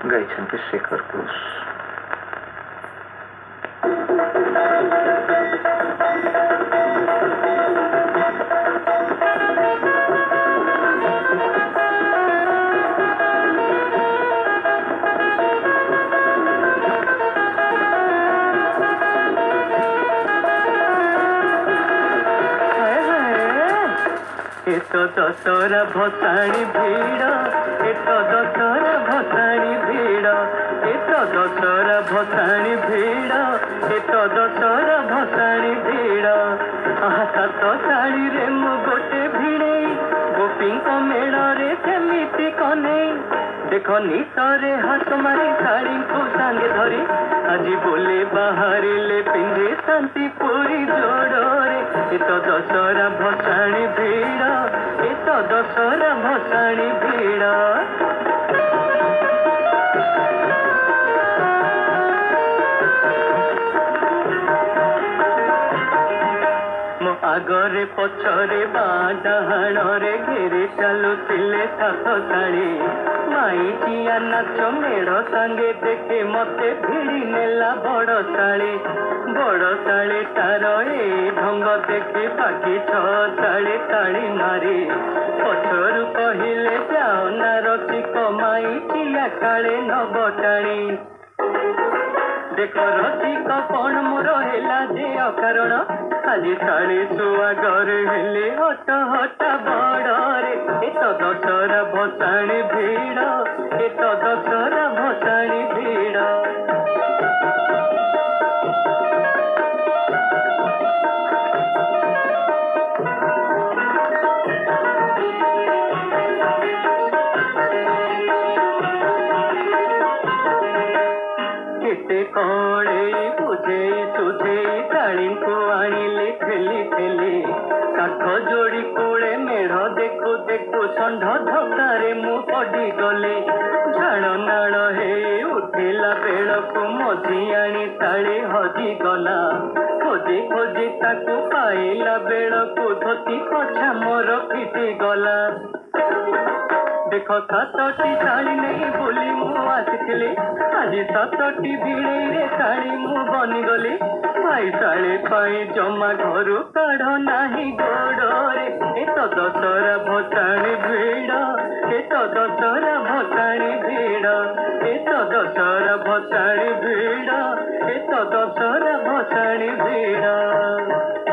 ଗାଇଛନ୍ତି ଶେଖର ଘୋଷ। तो दशहरा भसाणी भीड़, तो दशहरा भसाणी भीड़, तो दशहरा भसाणी भीड़, तो दशहरा भसाणी भीड़। हाथ शाढ़ी रे मु गोटे भिड़े गोपी मेड़ रे केमिति कने देख निशरे हाथ मारी शाढ़ी को सांगे धरी आज बोले बाहर ले पिंधे शांति पूरी जोड़े। तो दशहरा भसाणी भीड़, तो दशहरा भसाणी भीड़। मो आगरे पछरे बाडाहाणे घेरे चलुले सात शाढ़ी माई टिया नाच मेढ़ सांगे देखे मते भिड़ी नेला बड़ शाढ़ी। बड़ शाढ़ी तार ए ढंग देखे बाकी छाड़ी ताड़ी मारी पछरु कहले जाओ ना रसिक माई टिया काले नबटाणी। देख रसिक कौन मोर हेला जे अकारण आज शाढ़ी सुआगर हेले हट हट बड़े। तो दशहरा भसाणी भीड़, तो दशहरा भसाणी भीड़। केते कणे बुझे सुझे शाढ़ी को आनिले ठेली ठेली काठ जोड़ी कूले मेढ़ देखु देखु षंढ धक्कारे मु पड़ी गले। झाड़ नाड़ हे उठिला बेलकु मझियाणी शाढ़ी हजी गला खोजी खोजी ताकू पाइला बेलकु धोती कछा मोर फिटी गला। देख सातटी शाढ़ी नहीं बोली मु आसी आज सातटी भिड़े शाढ़ी मु बनीगली भाई शाढ़ी पाई जमा घर काढ़ नाही गोड़े। तो दशहरा भसाणी भीड़, तो दशहरा भसाणी भीड़, तो दशहरा भसाणी भीड़, तो दशहरा भसाणी भीड़।